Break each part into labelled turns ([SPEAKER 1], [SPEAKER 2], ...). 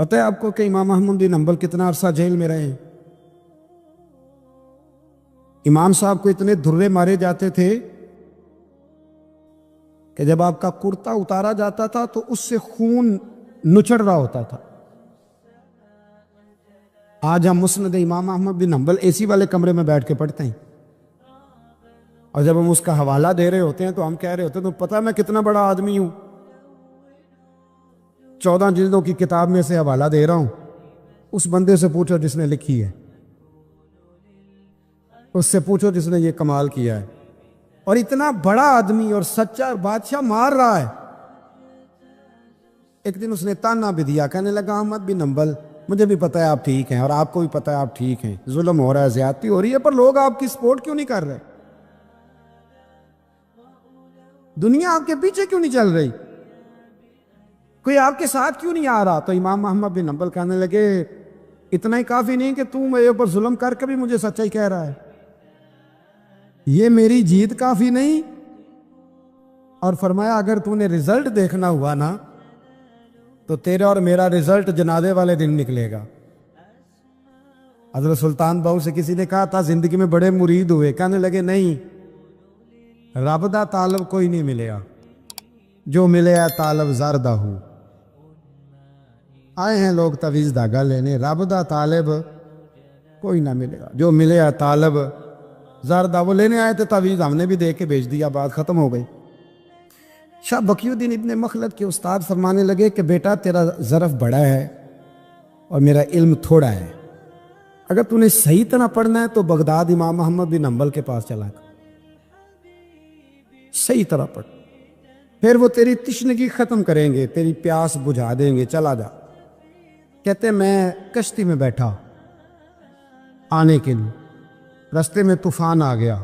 [SPEAKER 1] پتہ ہے آپ کو کہ امام احمد بن حنبل کتنا عرصہ جیل میں رہے ہیں؟ امام صاحب کو اتنے دھرے مارے جاتے تھے کہ جب آپ کا کرتا اتارا جاتا تھا تو اس سے خون نچڑ رہا ہوتا تھا۔ آج ہم مسند امام احمد بن حنبل اے سی والے کمرے میں بیٹھ کے پڑھتے ہیں، اور جب ہم اس کا حوالہ دے رہے ہوتے ہیں تو ہم کہہ رہے ہوتے ہیں تو پتہ ہے میں کتنا بڑا آدمی ہوں، 14 جلدوں کی کتاب میں سے حوالہ دے رہا ہوں۔ اس بندے سے پوچھو جس نے لکھی ہے، اس سے پوچھو جس نے یہ کمال کیا ہے، اور اتنا بڑا آدمی اور سچا بادشاہ مار رہا ہے۔ ایک دن اس نے تانا بھی دیا، کہنے لگا احمد بن حنبل مجھے بھی پتہ ہے آپ ٹھیک ہیں اور آپ کو بھی پتہ ہے آپ ٹھیک ہیں، ظلم ہو رہا ہے، زیادتی ہو رہی ہے، پر لوگ آپ کی سپورٹ کیوں نہیں کر رہے؟ دنیا آپ کے پیچھے کیوں نہیں چل رہی؟ کوئی آپ کے ساتھ کیوں نہیں آ رہا؟ تو امام احمد بن حنبل کہنے لگے اتنا ہی کافی نہیں کہ تم میرے اوپر ظلم کر کے بھی مجھے سچائی کہہ رہا ہے، یہ میری جیت کافی نہیں؟ اور فرمایا اگر تو نے رزلٹ دیکھنا ہوا نا تو تیرا اور میرا رزلٹ جنازے والے دن نکلے گا۔ حضرت سلطان بہو سے کسی نے کہا تھا زندگی میں بڑے مرید ہوئے، کہنے لگے نہیں، رب دا طالب کوئی نہیں ملے گا، جو ملے ہے طالب زردہ ہو۔ آئے ہیں لوگ تویز دھاگا لینے، رب دا طالب کوئی نہ ملے گا، جو ملے ہے طالب زردہ۔ وہ لینے آئے تھے تویز، ہم نے بھی دے کے بھیج دیا، بات ختم ہو گئی۔ شاہ بقی الدین ابن مخلد کے استاد فرمانے لگے کہ بیٹا تیرا ظرف بڑا ہے اور میرا علم تھوڑا ہے، اگر تو نے صحیح طرح پڑھنا ہے تو بغداد امام احمد بن حنبل کے پاس چلا کر صحیح طرح پڑھ، پھر وہ تیری تشنگی ختم کریں گے، تیری پیاس بجھا دیں گے، چلا جا۔ کہتے میں کشتی میں بیٹھا آنے کے لیے، رستے میں طوفان آ گیا،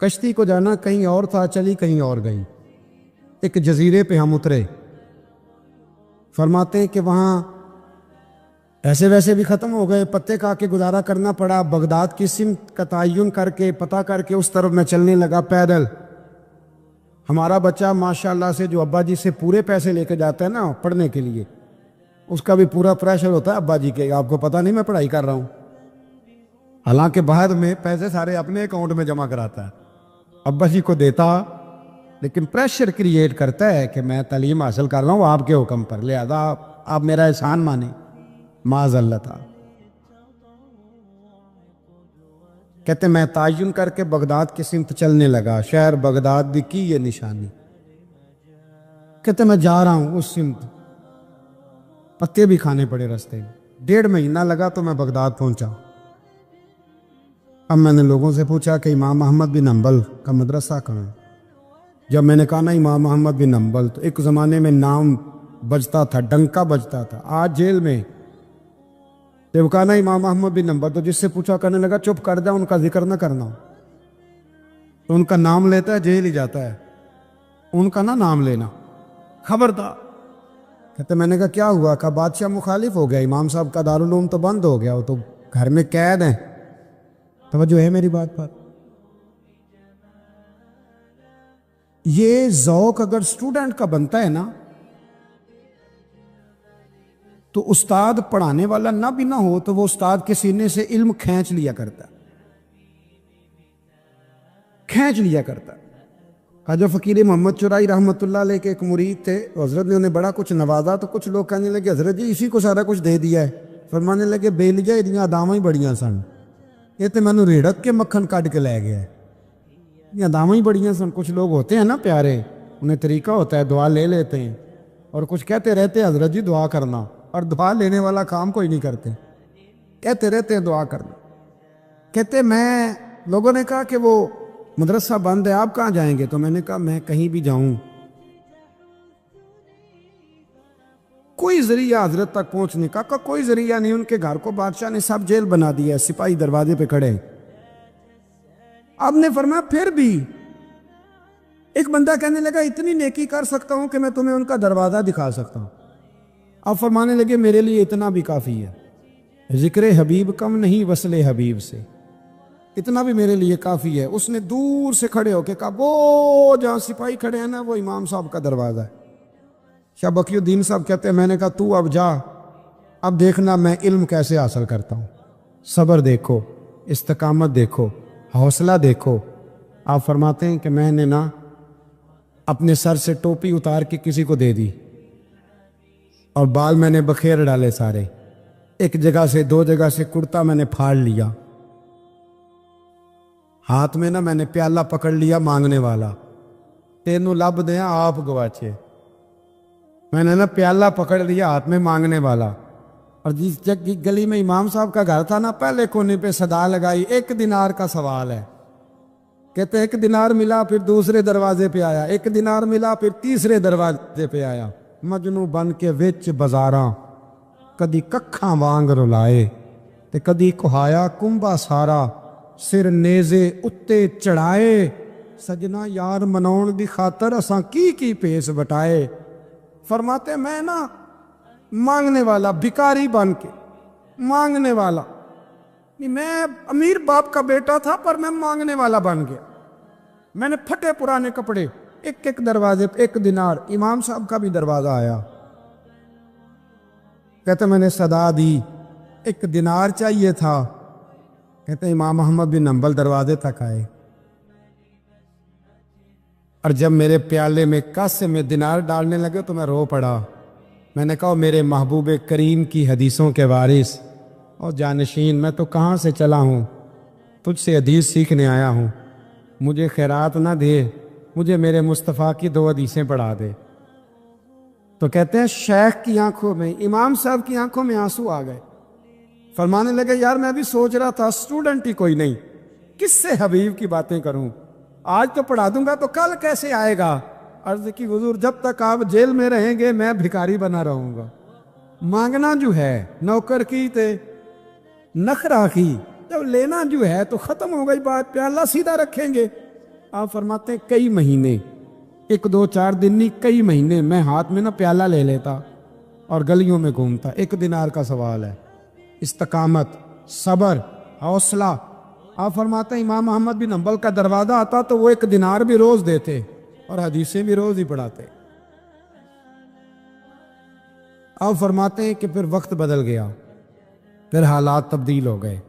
[SPEAKER 1] کشتی کو جانا کہیں اور تھا، چلی کہیں اور گئی۔ ایک جزیرے پہ ہم اترے، فرماتے ہیں کہ وہاں ایسے ویسے بھی ختم ہو گئے، پتے کھا کے گزارا کرنا پڑا۔ بغداد کی سمت کا تعین کر کے پتہ کر کے اس طرف میں چلنے لگا پیدل۔ ہمارا بچہ ماشاءاللہ سے جو ابا جی سے پورے پیسے لے کے جاتا ہے نا پڑھنے کے لیے، اس کا بھی پورا پریشر ہوتا ہے ابا جی کے، آپ کو پتہ نہیں میں پڑھائی کر رہا ہوں، حالانکہ بعد میں پیسے سارے اپنے اکاؤنٹ میں جمع کراتا ہے، ابا جی کو دیتا، لیکن پریشر کریٹ کرتا ہے کہ میں تعلیم حاصل کر رہا ہوں آپ کے حکم پر، لہذا آپ میرا احسان مانیں، معاذ اللہ تعالی۔ کہتے میں تعین کر کے بغداد کی سمت چلنے لگا، شہر بغداد کی یہ نشانی۔ کہتے میں جا رہا ہوں اس سمت، پتے بھی کھانے پڑے رستے میں، 1.5 مہینہ لگا تو میں بغداد پہنچا۔ اب میں نے لوگوں سے پوچھا کہ امام احمد بن حنبل کا مدرسہ کہاں ہے؟ جب میں نے کہا نا امام احمد بن حنبل، تو ایک زمانے میں نام بجتا تھا، ڈنکا بجتا تھا، آج جیل میں۔ جب کہا نا امام احمد بن حنبل تو جس سے پوچھا کرنے لگا چپ کر جا، ان کا ذکر نہ کرنا، تو ان کا نام لیتا ہے جیل ہی جاتا ہے، ان کا نہ نام لینا، خبردار۔ کہتے میں نے کہا کیا ہوا؟ کہا بادشاہ مخالف ہو گیا، امام صاحب کا دارالعلوم تو بند ہو گیا، وہ تو گھر میں قید ہیں۔ توجہ ہے میری بات پر؟ یہ ذوق اگر اسٹوڈنٹ کا بنتا ہے نا تو استاد پڑھانے والا نہ بھی نہ ہو تو وہ استاد کے سینے سے علم کھینچ لیا کرتا، کھینچ لیا کرتا۔ خواجہ فقیر محمد چرائی رحمۃ اللہ علیہ کے ایک مرید تھے، حضرت نے انہیں بڑا کچھ نوازا، تو کچھ لوگ کہنے لگے حضرت جی اسی کو سارا کچھ دے دیا ہے۔ فرمانے لگے بے لجا ادیاں اداماں ہی بڑیاں سن، یہ تو میں نے ریڑک کے مکھن کٹ کے لے گیا ہے، یہ اداماں ہی بڑیاں سن۔ کچھ لوگ ہوتے ہیں نا پیارے، انہیں طریقہ ہوتا ہے دعا لے لیتے ہیں، اور کچھ کہتے رہتے ہیں حضرت جی دعا کرنا، اور دعا لینے والا کام کوئی نہیں کرتے، کہتے رہتے ہیں دعا کرنا۔ کہتے میں لوگوں نے کہا کہ وہ مدرسہ بند ہے، آپ کہاں جائیں گے؟ تو میں نے کہا میں کہیں بھی جاؤں کوئی ذریعہ حضرت تک پہنچنے کا، کوئی ذریعہ نہیں۔ ان کے گھر کو بادشاہ نے سب جیل بنا دیا، سپاہی دروازے پہ کھڑے۔ آپ نے فرمایا پھر بھی ایک بندہ کہنے لگا اتنی نیکی کر سکتا ہوں کہ میں تمہیں ان کا دروازہ دکھا سکتا ہوں۔ آپ فرمانے لگے میرے لیے اتنا بھی کافی ہے، ذکر حبیب کم نہیں وصل حبیب سے، اتنا بھی میرے لیے کافی ہے۔ اس نے دور سے کھڑے ہو کے کہا وہ جہاں سپاہی کھڑے ہیں نا وہ امام صاحب کا دروازہ ہے۔ شاہ بقی الدین صاحب کہتے ہیں میں نے کہا تو اب جا، اب دیکھنا میں علم کیسے حاصل کرتا ہوں، صبر دیکھو، استقامت دیکھو، حوصلہ دیکھو۔ آپ فرماتے ہیں کہ میں نے نا اپنے سر سے ٹوپی اتار کے کسی کو دے دی اور بال میں نے بخیر ڈالے سارے، ایک جگہ سے دو جگہ سے کرتا میں نے پھاڑ لیا، ہاتھ میں نا میں نے پیالہ پکڑ لیا مانگنے والا، تینوں لب دیا آپ گواچے، میں نے نا پیالہ پکڑ لیا ہاتھ میں مانگنے والا۔ اور جس گلی میں امام صاحب کا گھر تھا نا، پہلے کونے پہ صدا لگائی 1 دینار کا سوال ہے، کہتے 1 دینار ملا، پھر دوسرے دروازے پہ آیا، 1 دینار ملا، پھر تیسرے دروازے پہ آیا، مجنو بن کے وچ بازاراں کدی ککھاں وانگ رلائے تے کدی کہایا کنبا سارا، سر نیزے اتے چڑھائے، سجنا یار مناؤن دی خاطر اساں کی پیس بٹائے۔ فرماتے میں نا مانگنے والا، بھکاری بن کے مانگنے والا، میں امیر باپ کا بیٹا تھا پر میں مانگنے والا بن گیا، میں نے پھٹے پرانے کپڑے، ایک دروازے پہ 1 دینار، امام صاحب کا بھی دروازہ آیا، کہتے میں نے صدا دی 1 دینار چاہیے تھا، کہتے امام احمد بن حنبل دروازے تک آئے، اور جب میرے پیالے میں کاسے میں دینار ڈالنے لگے تو میں رو پڑا، میں نے کہا میرے محبوب کریم کی حدیثوں کے وارث اور جانشین، میں تو کہاں سے چلا ہوں، تجھ سے حدیث سیکھنے آیا ہوں، مجھے خیرات نہ دے، مجھے میرے مصطفیٰ کی 2 حدیثیں پڑھا دے۔ تو کہتے ہیں شیخ کی آنکھوں میں، امام صاحب کی آنکھوں میں آنسو آ گئے، فرمانے لگے یار میں بھی سوچ رہا تھا اسٹوڈنٹ ہی کوئی نہیں، کس سے حبیب کی باتیں کروں، آج تو پڑھا دوں گا تو کل کیسے آئے گا؟ عرض کی حضور جب تک آپ جیل میں رہیں گے میں بھکاری بنا رہوں گا، مانگنا جو ہے نوکر کی تے نخرا کی، جب لینا جو ہے تو ختم ہو گئی بات، پیالہ سیدھا رکھیں گے۔ آپ فرماتے ہیں کئی مہینے، 1 2 4 دن نہیں، کئی مہینے میں ہاتھ میں نا پیالہ لے لیتا اور گلیوں میں گھومتا، 1 دینار کا سوال ہے، استقامت، صبر، حوصلہ۔ آپ فرماتے ہیں امام احمد بن حنبل کا دروازہ آتا تو وہ 1 دینار بھی روز دیتے اور حدیثیں بھی روز ہی پڑھاتے۔ آپ فرماتے ہیں کہ پھر وقت بدل گیا، پھر حالات تبدیل ہو گئے،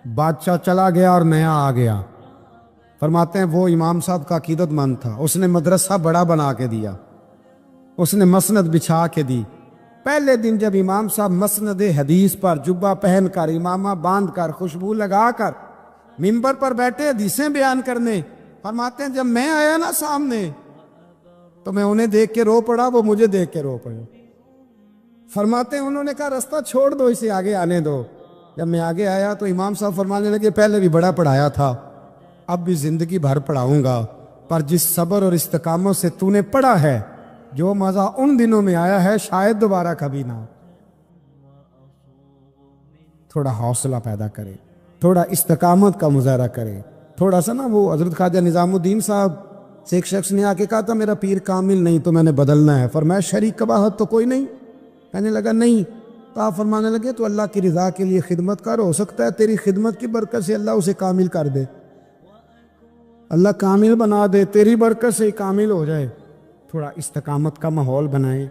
[SPEAKER 1] بادشاہ چلا گیا اور نیا آ گیا۔ فرماتے ہیں وہ امام صاحب کا عقیدت مند تھا، اس نے مدرسہ بڑا بنا کے دیا، اس نے مسند بچھا کے دی۔ پہلے دن جب امام صاحب مسند حدیث پر جبہ پہن کر، امامہ باندھ کر، خوشبو لگا کر ممبر پر بیٹھے حدیثیں بیان کرنے، فرماتے ہیں جب میں آیا نا سامنے تو میں انہیں دیکھ کے رو پڑا، وہ مجھے دیکھ کے رو پڑے۔ فرماتے ہیں انہوں نے کہا رستہ چھوڑ دو، اسے آگے آنے دو۔ جب میں آگے آیا تو امام صاحب فرمانے لگے پہلے بھی بڑا پڑھایا تھا، اب بھی زندگی بھر پڑھاؤں گا، پر جس صبر اور استقامت سے تو نے پڑھا ہے، جو مزہ ان دنوں میں آیا ہے شاید دوبارہ کبھی نہ۔ تھوڑا حوصلہ پیدا کرے، تھوڑا استقامت کا مظاہرہ کرے، تھوڑا سا نا، وہ حضرت خواجہ نظام الدین صاحب سے ایک شخص نے آ کے کہا تھا میرا پیر کامل نہیں تو میں نے بدلنا ہے، فرمایا شریک قباحت تو کوئی نہیں؟ کہنے لگا نہیں، تو آپ فرمانے لگے تو اللہ کی رضا کے لیے خدمت کر، ہو سکتا ہے تیری خدمت کی برکت سے اللہ اسے کامل کر دے، اللہ کامل بنا دے، تیری برکت سے ہی کامل ہو جائے۔ تھوڑا استقامت کا ماحول بنائیں۔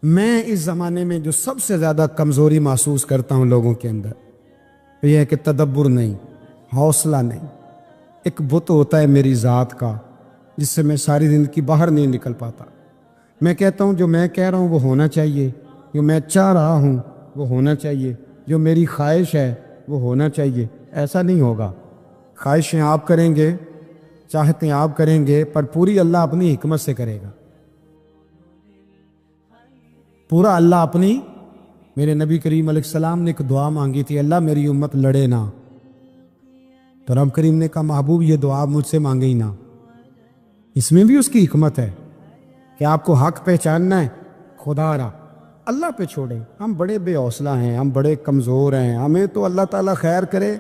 [SPEAKER 1] میں اس زمانے میں جو سب سے زیادہ کمزوری محسوس کرتا ہوں لوگوں کے اندر، یہ ہے کہ تدبر نہیں، حوصلہ نہیں۔ ایک بت ہوتا ہے میری ذات کا جس سے میں ساری زندگی باہر نہیں نکل پاتا۔ میں کہتا ہوں جو میں کہہ رہا ہوں وہ ہونا چاہیے، جو میں چاہ رہا ہوں وہ ہونا چاہیے، جو میری خواہش ہے وہ ہونا چاہیے۔ ایسا نہیں ہوگا، خواہشیں آپ کریں گے، چاہتے آپ کریں گے، پر پوری اللہ اپنی حکمت سے کرے گا، پورا اللہ اپنی۔ میرے نبی کریم علیہ السلام نے ایک دعا مانگی تھی، اللہ میری امت لڑے نہ، تو رب کریم نے کہا محبوب یہ دعا مجھ سے مانگے ہی نہ۔ اس میں بھی اس کی حکمت ہے کہ آپ کو حق پہچاننا ہے، خدا را اللہ پہ چھوڑیں۔ ہم بڑے بے حوصلہ ہیں، ہم بڑے کمزور ہیں، ہمیں تو اللہ تعالیٰ خیر کرے۔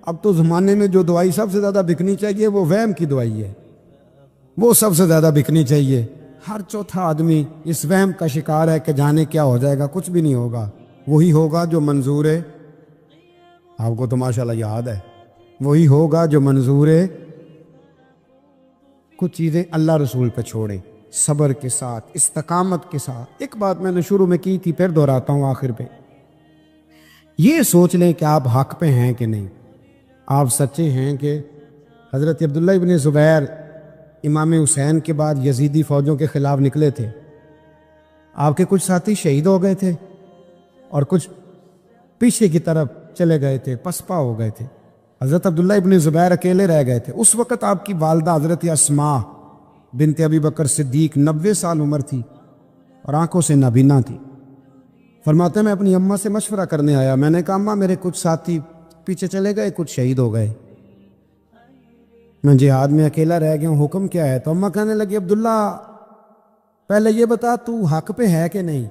[SPEAKER 1] اب تو زمانے میں جو دوائی سب سے زیادہ بکنی چاہیے وہ وہم کی دوائی ہے، وہ سب سے زیادہ بکنی چاہیے۔ ہر چوتھا آدمی اس وہم کا شکار ہے کہ جانے کیا ہو جائے گا، کچھ بھی نہیں ہوگا، وہی ہوگا جو منظور ہے۔ آپ کو تو ماشاءاللہ یاد ہے، وہی ہوگا جو منظور ہے۔ کچھ چیزیں اللہ رسول پہ چھوڑیں، صبر کے ساتھ، استقامت کے ساتھ۔ ایک بات میں نے شروع میں کی تھی، پھر دہراتا ہوں آخر پہ، یہ سوچ لیں کہ آپ حق پہ ہیں کہ نہیں، آپ سچے ہیں کہ حضرت عبداللہ ابن زبیر امام حسین کے بعد یزیدی فوجوں کے خلاف نکلے تھے، آپ کے کچھ ساتھی شہید ہو گئے تھے اور کچھ پیچھے کی طرف چلے گئے تھے، پسپا ہو گئے تھے، حضرت عبداللہ ابن زبیر اکیلے رہ گئے تھے۔ اس وقت آپ کی والدہ حضرت اسماء بنت ابی بکر صدیق 90 سال عمر تھی اور آنکھوں سے نابینا تھی۔ فرماتے ہیں میں اپنی اماں سے مشورہ کرنے آیا، میں نے کہا اماں میرے کچھ ساتھی پیچھے چلے گئے، کچھ شہید ہو گئے، میں جہاد میں اکیلا رہ گیا ہوں، حکم کیا ہے؟ تو اماں کہنے لگی عبداللہ پہلے یہ بتا تو حق پہ ہے کہ نہیں؟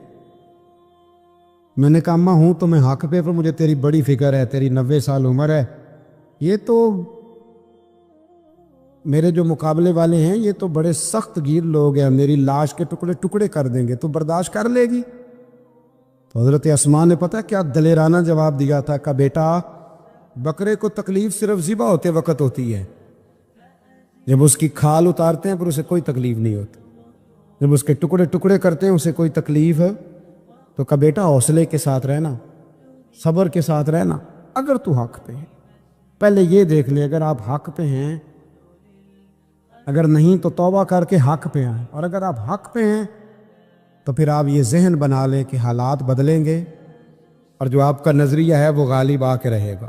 [SPEAKER 1] میں نے کہا اماں ہوں تو میں حق پہ، پر مجھے تیری بڑی فکر ہے، تیری 90 سال عمر ہے، یہ تو میرے جو مقابلے والے ہیں یہ تو بڑے سخت گیر لوگ ہیں، میری لاش کے ٹکڑے ٹکڑے کر دیں گے، تو برداشت کر لے گی؟ تو حضرت اسماء نے پتہ کیا دلیرانہ جواب دیا تھا کہ بیٹا بکرے کو تکلیف صرف ذبح ہوتے وقت ہوتی ہے، جب اس کی کھال اتارتے ہیں پھر اسے کوئی تکلیف نہیں ہوتی، جب اس کے ٹکڑے ٹکڑے کرتے ہیں اسے کوئی تکلیف ہے، تو کہ بیٹا حوصلے کے ساتھ رہنا، صبر کے ساتھ رہنا، اگر تو حق پہ ہے پہلے یہ دیکھ لے، اگر آپ حق پہ ہیں، اگر نہیں تو توبہ کر کے حق پہ آئیں، اور اگر آپ حق پہ ہیں تو پھر آپ یہ ذہن بنا لیں کہ حالات بدلیں گے اور جو آپ کا نظریہ ہے وہ غالب آ کے رہے گا۔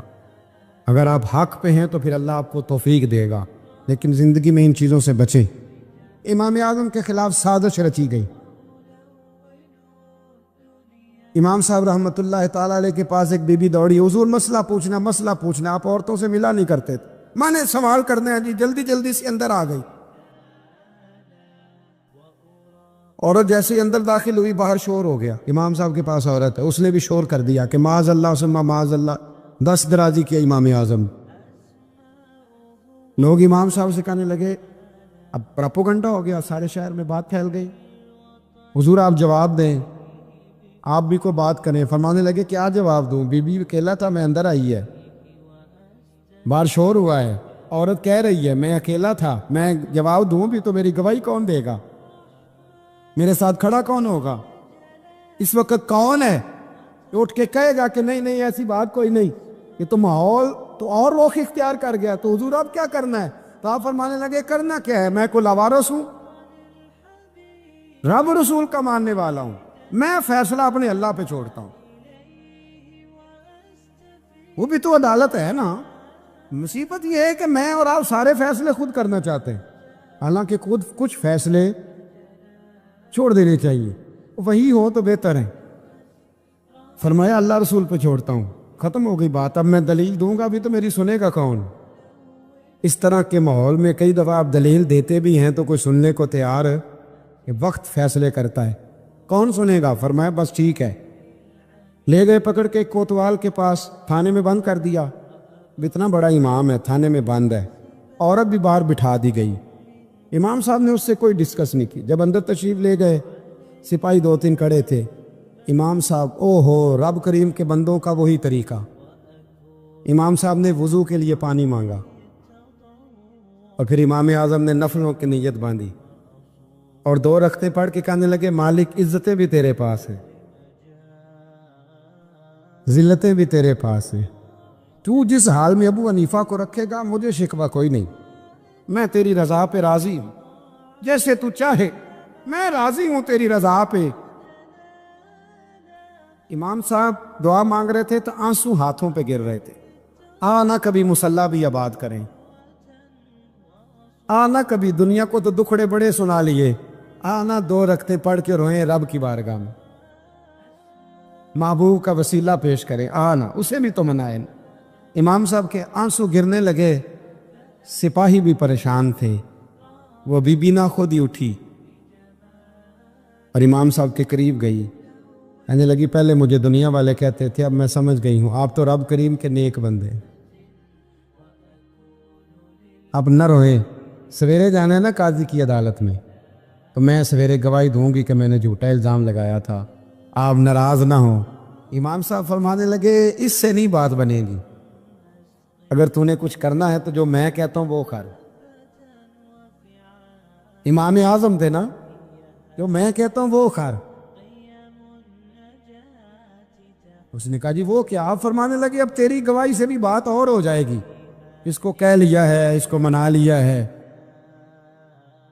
[SPEAKER 1] اگر آپ حق پہ ہیں تو پھر اللہ آپ کو توفیق دے گا، لیکن زندگی میں ان چیزوں سے بچیں۔ امام اعظم کے خلاف سازش رچی گئی، امام صاحب رحمۃ اللہ تعالیٰ علیہ کے پاس ایک بی بی دوڑی، حضور مسئلہ پوچھنا، آپ عورتوں سے ملا نہیں کرتے تھے، میں نے سوال کرنا ہے جی، جلدی جلدی سے اندر آ گئی۔ عورت جیسے ہی اندر داخل ہوئی باہر شور ہو گیا، امام صاحب کے پاس عورت ہے، اس نے بھی شور کر دیا کہ معاذ اللہ ثم معاذ اللہ، 10 درازی کیا امام اعظم۔ لوگ امام صاحب سے کہنے لگے اب پراپوگنڈا ہو گیا، سارے شہر میں بات پھیل گئی، حضور آپ جواب دیں، آپ بھی کو بات کریں۔ فرمانے لگے کیا جواب دوں، بی بی اکیلا تھا، میں اندر آئی ہے، باہر شور ہوا ہے، عورت کہہ رہی ہے میں اکیلا تھا، میں جواب دوں بھی تو میری گواہی کون دے گا، میرے ساتھ کھڑا کون ہوگا، اس وقت کون ہے اٹھ کے کہے گا کہ نہیں نہیں ایسی بات کوئی نہیں، یہ تو ماحول تو اور رخ اختیار کر گیا، تو حضور اب کیا کرنا ہے؟ تو آپ فرمانے لگے کرنا کیا ہے، میں کوئی لاوارث ہوں، رب رسول کا ماننے والا ہوں، میں فیصلہ اپنے اللہ پہ چھوڑتا ہوں، وہ بھی تو عدالت ہے نا۔ مصیبت یہ ہے کہ میں اور آپ سارے فیصلے خود کرنا چاہتے ہیں، حالانکہ خود کچھ فیصلے چھوڑ دینے چاہیے، وہی ہو تو بہتر ہے۔ فرمایا اللہ رسول پہ چھوڑتا ہوں، ختم ہو گئی بات، اب میں دلیل دوں گا بھی تو میری سنے گا کون؟ اس طرح کے ماحول میں کئی دفعہ آپ دلیل دیتے بھی ہیں تو کوئی سننے کو تیار ہے کہ وقت فیصلے کرتا ہے، کون سنے گا؟ فرمایا بس ٹھیک ہے، لے گئے پکڑ کے کوتوال کے پاس، تھانے میں بند کر دیا، اتنا بڑا امام ہے تھانے میں بند ہے، عورت بھی باہر بٹھا دی گئی، امام صاحب نے اس سے کوئی ڈسکس نہیں کی۔ جب اندر تشریف لے گئے سپاہی 2-3 کڑے تھے، امام صاحب او ہو رب کریم کے بندوں کا وہی طریقہ، امام صاحب نے وضو کے لیے پانی مانگا اور پھر امام اعظم نے نفلوں کی نیت باندھی اور 2 رکعتیں پڑھ کے کہنے لگے مالک عزتیں بھی تیرے پاس ہیں، ذلتیں بھی تیرے پاس ہیں، تو جس حال میں ابو حنیفہ کو رکھے گا مجھے شکوہ کوئی نہیں، میں تیری رضا پہ راضی ہوں، جیسے تو چاہے میں راضی ہوں تیری رضا پہ۔ امام صاحب دعا مانگ رہے تھے تو آنسو ہاتھوں پہ گر رہے تھے، آنا کبھی مصلی بھی آباد کریں، آنا کبھی دنیا کو تو دکھڑے بڑے سنا لیے، آنا 2 رکعتیں پڑھ کے روئیں رب کی بارگاہ میں، محبوب کا وسیلہ پیش کریں، آنا اسے بھی تو منائیں۔ امام صاحب کے آنسو گرنے لگے، سپاہی بھی پریشان تھے، وہ بی بی نہ خود ہی اٹھی اور امام صاحب کے قریب گئی، کہنے لگی پہلے مجھے دنیا والے کہتے تھے اب میں سمجھ گئی ہوں آپ تو رب کریم کے نیک بندے، اب نہ روئے، سویرے جانا ہے نا قاضی کی عدالت میں، تو میں سویرے گواہی دوں گی کہ میں نے جھوٹا الزام لگایا تھا، آپ ناراض نہ ہوں۔ امام صاحب فرمانے لگے اس سے نہیں بات بنے گی، اگر تو نے کچھ کرنا ہے تو جو میں کہتا ہوں وہ کر۔ امام اعظم تھے نا، جو میں کہتا ہوں وہ کر۔ اس نے کہا جی وہ کیا؟ آپ فرمانے لگے اب تیری گواہی سے بھی بات اور ہو جائے گی، اس کو کہہ لیا ہے، اس کو منا لیا ہے،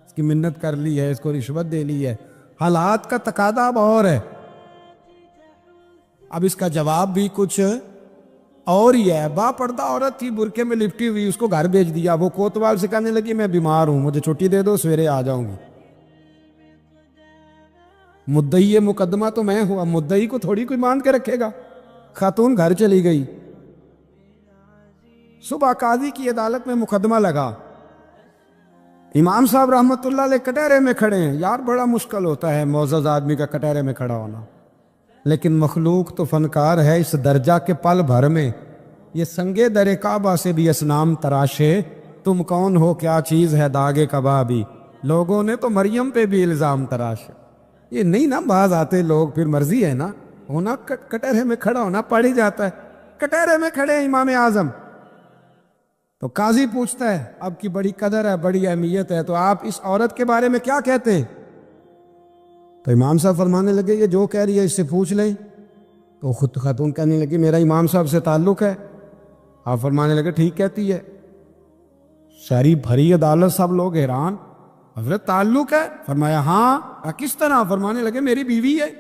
[SPEAKER 1] اس کی منت کر لی ہے، اس کو رشوت دے لی ہے، حالات کا تقاضا اب اور ہے۔ اب اس کا جواب بھی کچھ اور ہی ہے۔ با پردہ عورت تھی، برقعے میں لپٹی ہوئی، اس کو گھر بھیج دیا۔ وہ کوتوال سے کہنے لگی میں بیمار ہوں، مجھے چھٹی دے دو، سویرے آ جاؤں گی۔ مدعی مقدمہ تو میں ہوں، اب مدعی کو تھوڑی کوئی مان کے رکھے گا۔ خاتون گھر چلی گئی۔ صبح قاضی کی عدالت میں مقدمہ لگا، امام صاحب رحمت اللہ علیہ کٹہرے میں کھڑے ہیں۔ یار بڑا مشکل ہوتا ہے معزز آدمی کا کٹہرے میں کھڑا ہونا، لیکن مخلوق تو فنکار ہے اس درجہ کے پل بھر میں یہ سنگے در کعبہ سے بھی اسنام تراشے، تم کون ہو کیا چیز ہے داغے کبابی۔ لوگوں نے تو مریم پہ بھی الزام تراشے۔ یہ نہیں نا باز آتے لوگ، پھر مرضی ہے نا ہونا، کٹہرے میں کھڑا ہونا پڑ ہی جاتا ہے۔ کٹہرے میں کھڑے ہیں امام اعظم، تو قاضی پوچھتا ہے اب کی بڑی قدر ہے، بڑی اہمیت ہے، تو آپ اس عورت کے بارے میں کیا کہتے ہیں؟ تو امام صاحب فرمانے لگے یہ جو کہہ رہی ہے اس سے پوچھ لیں۔ تو خود خاتون کہنے لگی میرا امام صاحب سے تعلق ہے۔ آپ فرمانے لگے ٹھیک کہتی ہے۔ ساری بھری عدالت سب لوگ حیران، حضرت تعلق ہے؟ فرمایا ہاں۔ کس طرح؟ فرمانے لگے میری بیوی ہے،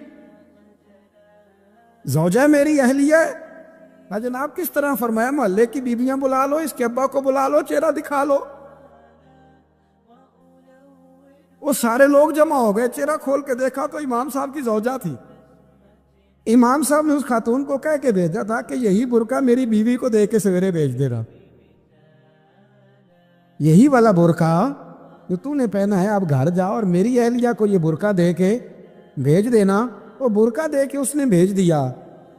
[SPEAKER 1] زوجہ میری اہلیہ ہے۔ جناب کس طرح؟ فرمایا محلے کی بیویاں بلا لو، اس کے ابا کو بلا لو، چہرہ دکھا لو۔ وہ سارے لوگ جمع ہو گئے، چہرہ کھول کے دیکھا تو امام صاحب کی زوجہ تھی۔ امام صاحب نے اس خاتون کو کہہ کے بھیجا تھا کہ یہی برقع میری بیوی کو دے کے سویرے بھیج دے رہا، یہی والا برقع جو تو نے پہنا ہے، اب گھر جاؤ اور میری اہلیہ کو یہ برقع دے کے بھیج دینا۔ وہ برقع دے کے اس نے بھیج دیا۔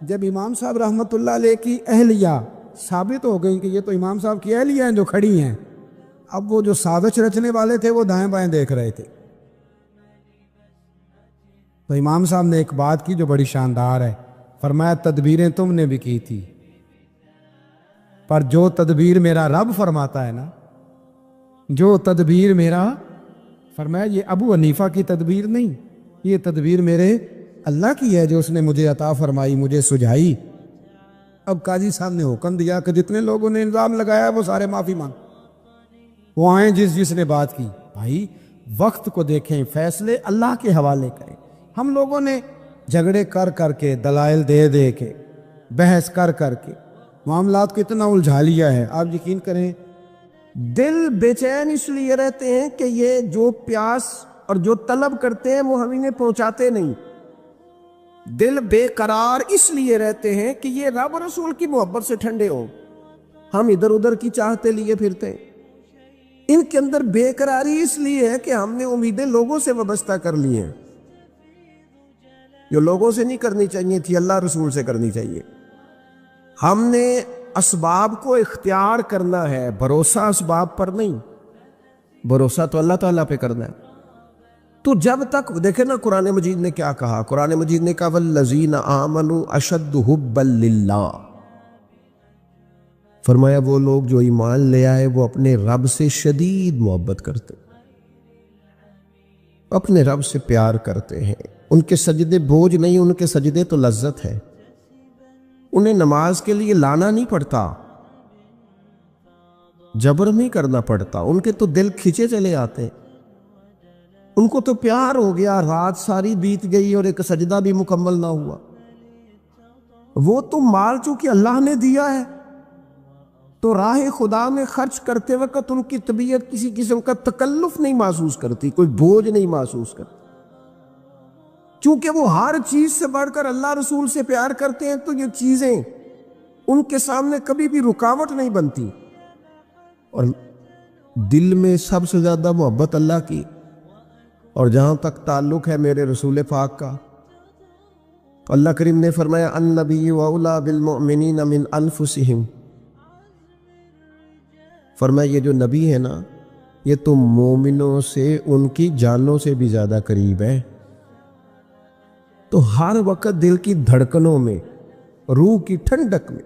[SPEAKER 1] جب امام صاحب رحمت اللہ علیہ کی اہلیہ ثابت ہو گئی کہ یہ تو امام صاحب کی اہلیہ ہیں جو کھڑی ہیں، اب وہ جو سازش رچنے والے تھے وہ دائیں بائیں دیکھ رہے تھے۔ تو امام صاحب نے ایک بات کی جو بڑی شاندار ہے، فرمایا تدبیریں تم نے بھی کی تھی، پر جو تدبیر میرا رب فرماتا ہے نا، جو تدبیر میرا، فرمایا یہ ابو حنیفہ کی تدبیر نہیں، یہ تدبیر میرے اللہ کی ہے جو اس نے مجھے عطا فرمائی، مجھے سجھائی۔ اب قاضی صاحب نے حکم دیا کہ جتنے لوگوں نے الزام لگایا وہ سارے معافی مانگ، وہ آئیں جس نے بات کی۔ بھائی وقت کو دیکھیں، فیصلے اللہ کے حوالے کریں۔ ہم لوگوں نے جھگڑے کر کر کے، دلائل دے دے کے، بحث کر کر کے معاملات کو اتنا الجھا لیا ہے، آپ یقین کریں دل بے چین اس لیے رہتے ہیں کہ یہ جو پیاس اور جو طلب کرتے ہیں وہ ہم انہیں پہنچاتے نہیں۔ دل بے قرار اس لیے رہتے ہیں کہ یہ رب اور رسول کی محبت سے ٹھنڈے ہوں، ہم ادھر ادھر کی چاہتے لیے پھرتے ہیں۔ ان کے اندر بے قراری اس لیے ہے کہ ہم نے امیدیں لوگوں سے وابستہ کر لی ہیں، جو لوگوں سے نہیں کرنی چاہیے تھی، اللہ رسول سے کرنی چاہیے۔ ہم نے اسباب کو اختیار کرنا ہے، بھروسہ اسباب پر نہیں، بھروسہ تو اللہ تعالیٰ پہ کرنا ہے۔ تو جب تک دیکھیں نا قرآن مجید نے کیا کہا، قرآن مجید نے کہا والذین آمنوا اشد حبا للہ، فرمایا وہ لوگ جو ایمان لے آئے وہ اپنے رب سے شدید محبت کرتے، اپنے رب سے پیار کرتے ہیں۔ ان کے سجدے بوجھ نہیں، ان کے سجدے تو لذت ہے، انہیں نماز کے لیے لانا نہیں پڑتا، جبر نہیں کرنا پڑتا، ان کے تو دل کھچے چلے آتے، ان کو تو پیار ہو گیا، رات ساری بیت گئی اور ایک سجدہ بھی مکمل نہ ہوا۔ وہ تو مال چونکہ اللہ نے دیا ہے تو راہ خدا میں خرچ کرتے وقت ان کی طبیعت کسی قسم کا تکلف نہیں محسوس کرتی، کوئی بوجھ نہیں محسوس کرتی، چونکہ وہ ہر چیز سے بڑھ کر اللہ رسول سے پیار کرتے ہیں، تو یہ چیزیں ان کے سامنے کبھی بھی رکاوٹ نہیں بنتی۔ اور دل میں سب سے زیادہ محبت اللہ کی، اور جہاں تک تعلق ہے میرے رسول پاک کا، تو اللہ کریم نے فرمایا النبی اولیٰ بالمؤمنین من انفسہم، فرمایا یہ جو نبی ہے نا یہ تو مومنوں سے ان کی جانوں سے بھی زیادہ قریب ہے۔ تو ہر وقت دل کی دھڑکنوں میں، روح کی ٹھنڈک میں،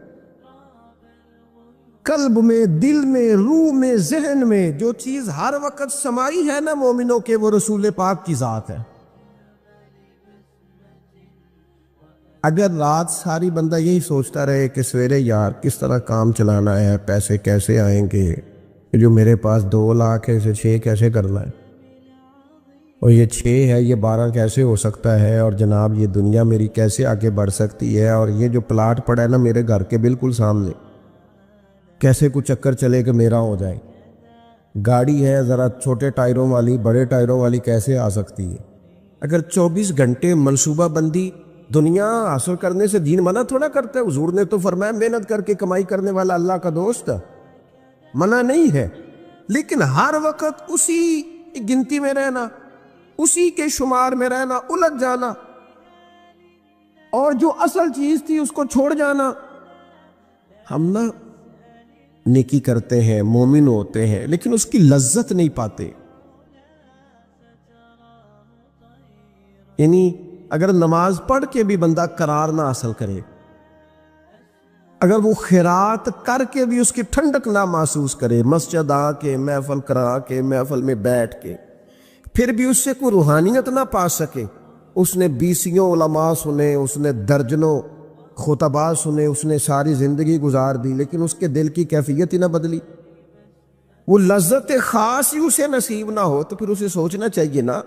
[SPEAKER 1] قلب میں، دل میں، روح میں، ذہن میں جو چیز ہر وقت سمائی ہے نا مومنوں کے، وہ رسول پاک کی ذات ہے۔
[SPEAKER 2] اگر رات ساری بندہ یہی سوچتا رہے کہ سویرے یار کس طرح کام چلانا ہے، پیسے کیسے آئیں گے، جو میرے پاس 2 لاکھ ہے اسے 6 کیسے کرنا ہے، اور یہ 6 ہے یہ 12 کیسے ہو سکتا ہے، اور جناب یہ دنیا میری کیسے آگے بڑھ سکتی ہے، اور یہ جو پلاٹ پڑا ہے نا میرے گھر کے بالکل سامنے، کیسے کچھ چکر چلے کہ میرا ہو جائے، گاڑی ہے ذرا چھوٹے ٹائروں والی بڑے ٹائروں والی کیسے آ سکتی ہے۔ اگر 24 گھنٹے منصوبہ بندی دنیا حاصل کرنے سے دین منع تھوڑا کرتا ہے، حضور نے تو فرمایا محنت کر کے کمائی کرنے والا اللہ کا دوست ہے، منع نہیں ہے، لیکن ہر وقت اسی گنتی میں رہنا، اسی کے شمار میں رہنا، الجھ جانا، اور جو اصل چیز تھی اس کو چھوڑ جانا۔ ہم نا نیکی کرتے ہیں، مومن ہوتے ہیں، لیکن اس کی لذت نہیں پاتے۔ یعنی اگر نماز پڑھ کے بھی بندہ قرار نہ حاصل کرے، اگر وہ خیرات کر کے بھی اس کی ٹھنڈک نہ محسوس کرے، مسجد آ کے محفل کرا کے محفل میں بیٹھ کے پھر بھی اس سے کوئی روحانیت نہ پا سکے، اس نے 20 علماء سنے، اس نے درجنوں خطباء سنے، اس نے ساری زندگی گزار دی، لیکن اس کے دل کی کیفیت ہی نہ بدلی، وہ لذت خاص ہی اسے نصیب نہ ہو، تو پھر اسے سوچنا چاہیے نا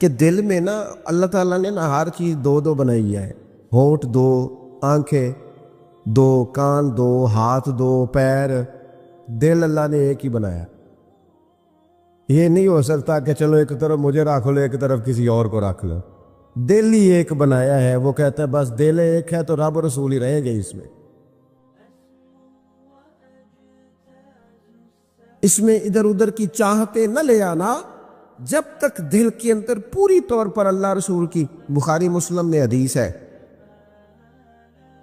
[SPEAKER 2] کہ دل میں نا اللہ تعالیٰ نے نا ہر چیز 2 بنائی ہے، ہونٹ 2، آنکھیں 2، کان 2، ہاتھ 2، پیر، دل اللہ نے ایک ہی بنایا۔ یہ نہیں ہو سکتا کہ چلو ایک طرف مجھے رکھ لو ایک طرف کسی اور کو رکھ لو، دل ہی ایک بنایا ہے۔ وہ کہتا ہے بس دل ایک ہے تو رب رسول ہی رہیں گے اس میں ادھر ادھر کی چاہتے نہ لے آنا، جب تک دل کے اندر پوری طور پر اللہ رسول کی، بخاری مسلم میں حدیث ہے،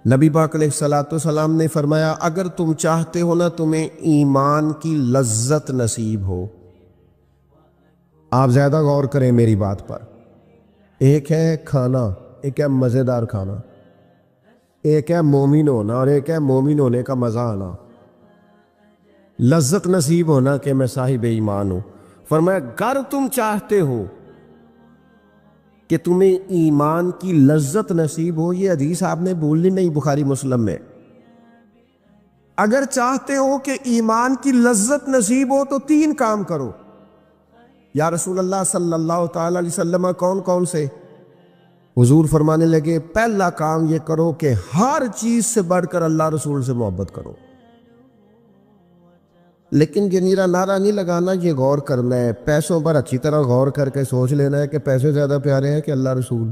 [SPEAKER 2] نبی پاک علیہ الصلوۃ والسلام نے فرمایا اگر تم چاہتے ہو نا تمہیں ایمان کی لذت نصیب ہو، آپ زیادہ غور کریں میری بات پر، ایک ہے کھانا، ایک ہے مزیدار کھانا، ایک ہے مومن ہونا اور ایک ہے مومن ہونے کا مزہ آنا، لذت نصیب ہونا کہ میں صاحب ایمان ہوں۔ فرمایا اگر تم چاہتے ہو کہ تمہیں ایمان کی لذت نصیب ہو، یہ حدیث آپ نے بھولنی نہیں، بخاری مسلم میں، اگر چاہتے ہو کہ ایمان کی لذت نصیب ہو تو 3 کام کرو۔ یا رسول اللہ صلی اللہ تعالی علیہ وسلم کون کون سے؟ حضور فرمانے لگے پہلا کام یہ کرو کہ ہر چیز سے بڑھ کر اللہ رسول سے محبت کرو۔ لیکن یہ نیرا نعرہ نہیں لگانا، یہ غور کرنا ہے، پیسوں پر اچھی طرح غور کر کے سوچ لینا ہے کہ پیسے زیادہ پیارے ہیں کہ اللہ رسول،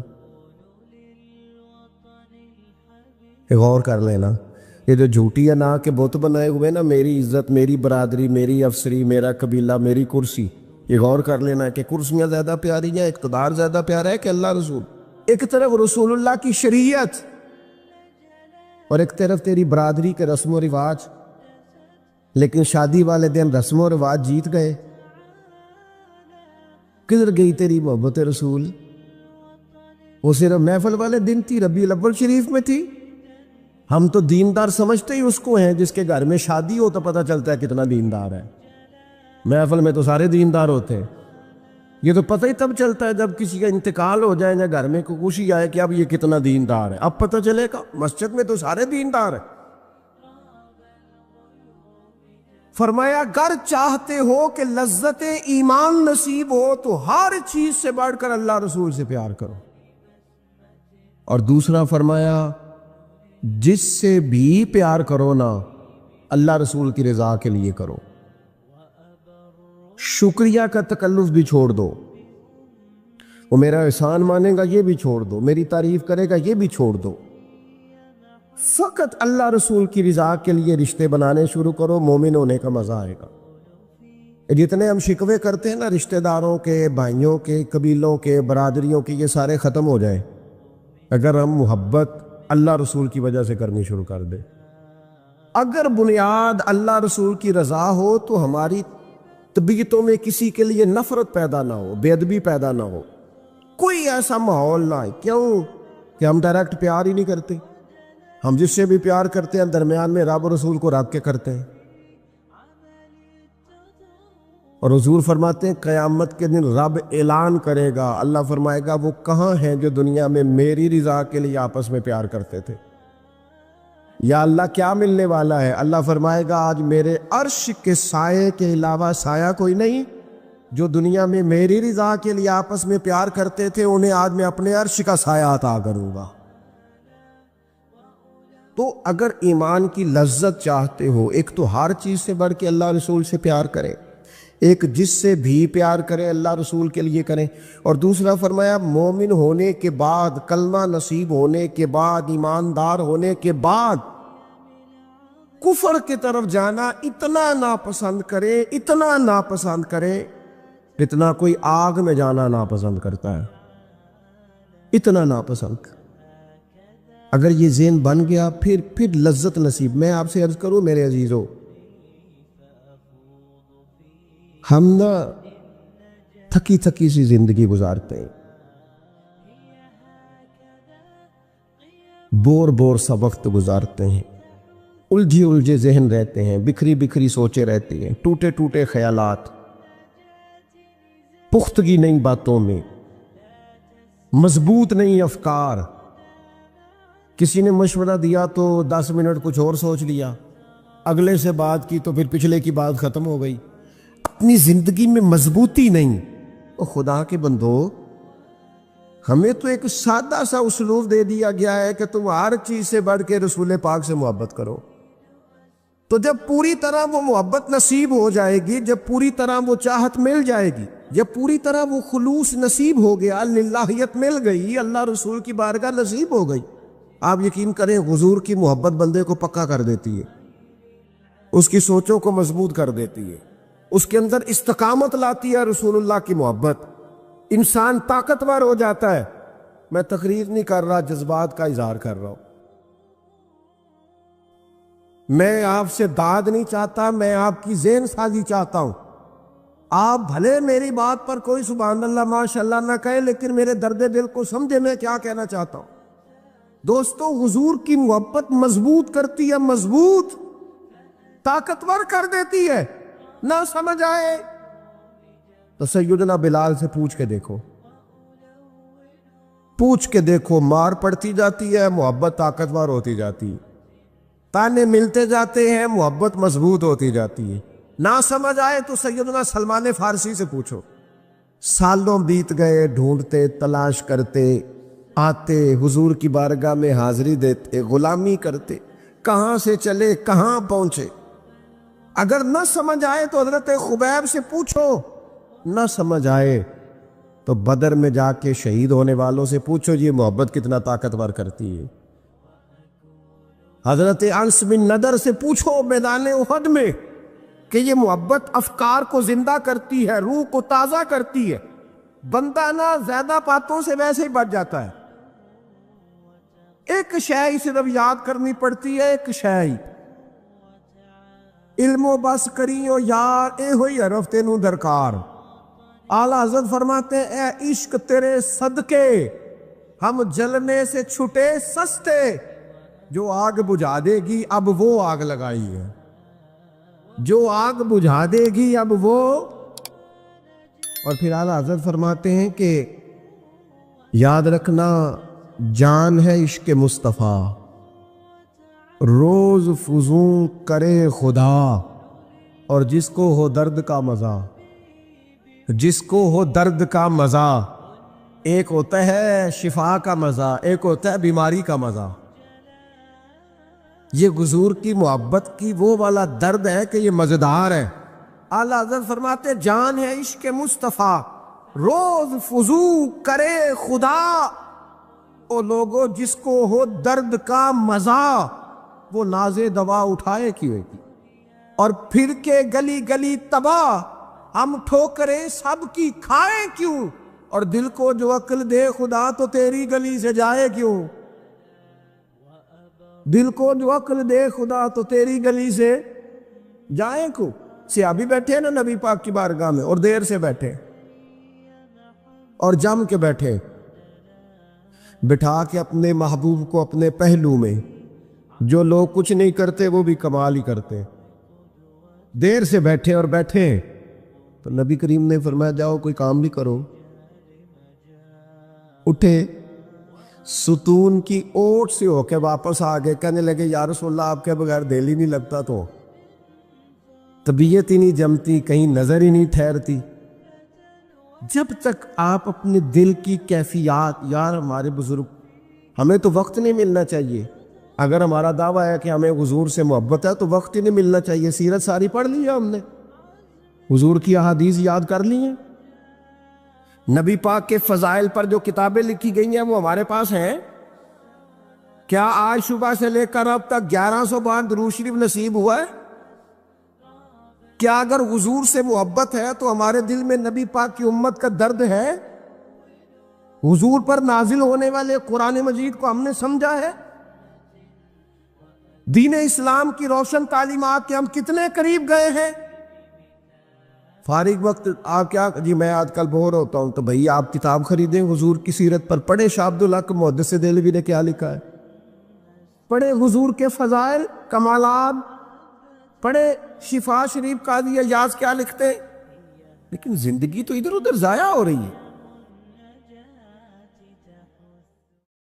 [SPEAKER 2] غور کر لینا۔ یہ جو جھوٹی انا کے بت بنائے ہوئے نا، میری عزت، میری برادری، میری افسری، میرا قبیلہ، میری کرسی، یہ غور کر لینا ہے کہ کرسیاں زیادہ پیاری ہیں، اقتدار زیادہ پیارا ہے کہ اللہ رسول۔ ایک طرف رسول اللہ کی شریعت اور ایک طرف تیری برادری کے رسم و رواج، لیکن شادی والے دن رسم و رواج جیت گئے، کدھر گئی تیری محبت رسول؟ وہ صرف محفل والے دن تھی، ربیع الاول شریف میں تھی۔ ہم تو دیندار سمجھتے ہی اس کو ہیں جس کے گھر میں شادی ہو تو پتہ چلتا ہے کتنا دیندار ہے، محفل میں تو سارے دیندار ہوتے ہیں، یہ تو پتہ ہی تب چلتا ہے جب کسی کا انتقال ہو جائے یا گھر میں کوئی خوشی آئے کہ اب یہ کتنا دیندار ہے، اب پتہ چلے گا، مسجد میں تو سارے دیندار ہیں۔ فرمایا اگر چاہتے ہو کہ لذت ایمان نصیب ہو تو ہر چیز سے بڑھ کر اللہ رسول سے پیار کرو، اور دوسرا فرمایا جس سے بھی پیار کرو نا اللہ رسول کی رضا کے لیے کرو، شکریہ کا تکلف بھی چھوڑ دو، وہ میرا احسان مانے گا یہ بھی چھوڑ دو، میری تعریف کرے گا یہ بھی چھوڑ دو، فقط اللہ رسول کی رضا کے لیے رشتے بنانے شروع کرو، مومن ہونے کا مزہ آئے گا۔ جتنے ہم شکوے کرتے ہیں نا رشتہ داروں کے، بھائیوں کے، قبیلوں کے، برادریوں کے، یہ سارے ختم ہو جائیں اگر ہم محبت اللہ رسول کی وجہ سے کرنی شروع کر دیں۔ اگر بنیاد اللہ رسول کی رضا ہو تو ہماری طبیعتوں میں کسی کے لیے نفرت پیدا نہ ہو، بے ادبی پیدا نہ ہو، کوئی ایسا ماحول نہ ہے۔ کیوں کہ ہم ڈائریکٹ پیار ہی نہیں کرتے، ہم جس سے بھی پیار کرتے ہیں درمیان میں رب و رسول کو رکھ کے کرتے ہیں۔ اور حضور فرماتے ہیں قیامت کے دن رب اعلان کرے گا، اللہ فرمائے گا وہ کہاں ہیں جو دنیا میں میری رضا کے لیے آپس میں پیار کرتے تھے؟ یا اللہ کیا ملنے والا ہے؟ اللہ فرمائے گا آج میرے عرش کے سائے کے علاوہ سایہ کوئی نہیں۔ جو دنیا میں میری رضا کے لیے آپس میں پیار کرتے تھے انہیں آج میں اپنے عرش کا سایہ عطا کروں گا۔ تو اگر ایمان کی لذت چاہتے ہو، ایک تو ہر چیز سے بڑھ کے اللہ رسول سے پیار کریں، ایک جس سے بھی پیار کریں اللہ رسول کے لیے کریں، اور دوسرا فرمایا مومن ہونے کے بعد، کلمہ نصیب ہونے کے بعد، ایماندار ہونے کے بعد کفر کی طرف جانا اتنا ناپسند کریں، اتنا ناپسند کریں جتنا کوئی آگ میں جانا ناپسند کرتا ہے، اتنا ناپسند۔ اگر یہ ذہن بن گیا پھر لذت نصیب۔ میں آپ سے عرض کروں میرے عزیزو، ہم نا تھکی تھکی سی زندگی گزارتے ہیں، بور سا وقت گزارتے ہیں، الجھے ذہن رہتے ہیں، بکھری سوچیں رہتی ہیں، ٹوٹے خیالات، پختگی نہیں باتوں میں، مضبوط نہیں افکار۔ کسی نے مشورہ دیا تو 10 منٹ کچھ اور سوچ لیا، اگلے سے بات کی تو پھر پچھلے کی بات ختم ہو گئی۔ اپنی زندگی میں مضبوطی نہیں۔ او خدا کے بندو، ہمیں تو ایک سادہ سا اسلوب دے دیا گیا ہے کہ تم ہر چیز سے بڑھ کے رسول پاک سے محبت کرو۔ تو جب پوری طرح وہ محبت نصیب ہو جائے گی، جب پوری طرح وہ چاہت مل جائے گی، جب پوری طرح وہ خلوص نصیب ہو گیا، للہیت مل گئی، اللہ رسول کی بارگاہ نصیب ہو گئی، آپ یقین کریں حضور کی محبت بندے کو پکا کر دیتی ہے، اس کی سوچوں کو مضبوط کر دیتی ہے، اس کے اندر استقامت لاتی ہے رسول اللہ کی محبت، انسان طاقتور ہو جاتا ہے۔ میں تقریر نہیں کر رہا، جذبات کا اظہار کر رہا ہوں۔ میں آپ سے داد نہیں چاہتا، میں آپ کی ذہن سازی چاہتا ہوں۔ آپ بھلے میری بات پر کوئی سبحان اللہ ماشاءاللہ نہ کہے، لیکن میرے درد دل کو سمجھے میں کیا کہنا چاہتا ہوں۔ دوستو، حضور کی محبت مضبوط کرتی ہے، مضبوط، طاقتور کر دیتی ہے۔ نہ سمجھ آئے تو سیدنا بلال سے پوچھ کے دیکھو، مار پڑتی جاتی ہے، محبت طاقتور ہوتی جاتی ہے، تانے ملتے جاتے ہیں، محبت مضبوط ہوتی جاتی ہے۔ نہ سمجھ آئے تو سیدنا سلمان فارسی سے پوچھو، سالوں بیت گئے، ڈھونڈتے، تلاش کرتے، آتے حضور کی بارگاہ میں حاضری دیتے، غلامی کرتے، کہاں سے چلے کہاں پہنچے۔ اگر نہ سمجھ آئے تو حضرت خبیب سے پوچھو، نہ سمجھ آئے تو بدر میں جا کے شہید ہونے والوں سے پوچھو یہ محبت کتنا طاقتور کرتی ہے۔ حضرت انس بن نضر سے پوچھو میدان احد میں کہ یہ محبت افکار کو زندہ کرتی ہے، روح کو تازہ کرتی ہے۔ بندہ نہ زیادہ باتوں سے ویسے ہی بچ جاتا ہے۔ ایک شے ہی صرف یاد کرنی پڑتی ہے، ایک شے ہی، علم و بس کریو یار، اے ہوئی حرف تینوں درکار۔ اعلیٰ حضرت فرماتے ہیں اے عشق تیرے صدقے ہم جلنے سے چھٹے سستے، جو آگ بجھا دے گی اب وہ آگ لگائی ہے، جو آگ بجھا دے گی اب وہ۔ اور پھر اعلیٰ حضرت فرماتے ہیں کہ یاد رکھنا جان ہے عشق مصطفیٰ، روز فزوں کرے خدا، اور جس کو ہو درد کا مزہ، جس کو ہو درد کا مزہ، ایک ہوتا ہے شفا کا مزہ، ایک ہوتا ہے بیماری کا مزہ۔ یہ حضور کی محبت کی وہ والا درد ہے کہ یہ مزیدار ہے۔ اعلیٰ حضرت فرماتے جان ہے عشق مصطفیٰ، روز فزوں کرے خدا، او لوگوں جس کو ہو درد کا مزہ، وہ ناز دوا اٹھائے کیوں کی، اور پھر کے گلی گلی تباہ، ہم ٹھوکریں سب کی کھائیں کیوں، اور دل کو جو عقل دے خدا تو تیری گلی سے جائے کیوں، دل کو جو عقل دے خدا تو تیری گلی سے جائیں کیوں۔ صحابی بیٹھے نا نبی پاک کی بارگاہ میں، اور دیر سے بیٹھے اور جم کے بیٹھے، بٹھا کے اپنے محبوب کو اپنے پہلو میں۔ جو لوگ کچھ نہیں کرتے وہ بھی کمال ہی کرتے۔ دیر سے بیٹھے اور بیٹھے تو نبی کریم نے فرمایا جاؤ کوئی کام بھی کرو. اٹھے, ستون کی اوٹ سے ہو کے واپس آ گئے, کہنے لگے یا رسول اللہ آپ کے بغیر دل ہی نہیں لگتا, تو طبیعت ہی نہیں جمتی, کہیں نظر ہی نہیں ٹھہرتی. جب تک آپ اپنے دل کی کیفیات, یار ہمارے بزرگ, ہمیں تو وقت نہیں ملنا چاہیے. اگر ہمارا دعویٰ ہے کہ ہمیں حضور سے محبت ہے تو وقت ہی نہیں ملنا چاہیے. سیرت ساری پڑھ لی ہے ہم نے, حضور کی احادیث یاد کر لی ہیں, نبی پاک کے فضائل پر جو کتابیں لکھی گئی ہیں وہ ہمارے پاس ہیں. کیا آج صبح سے لے کر اب تک 1100 بار درود شریف نصیب ہوا ہے؟ کیا اگر حضور سے محبت ہے تو ہمارے دل میں نبی پاک کی امت کا درد ہے؟ حضور پر نازل ہونے والے قرآن مجید کو ہم نے سمجھا ہے؟ دین اسلام کی روشن تعلیمات کے ہم کتنے قریب گئے ہیں؟ فارغ وقت آپ کیا جی میں آج کل بور ہوتا ہوں, تو بھئی آپ کتاب خریدیں حضور کی سیرت پر, پڑھیں شاہ عبدالحق محدث دہلوی نے کیا لکھا ہے, پڑھیں حضور کے فضائل کمالات, پڑھیں شفا شریف قاضی ایاز کیا لکھتے ہیں. لیکن زندگی تو ادھر ادھر ضائع ہو رہی ہے.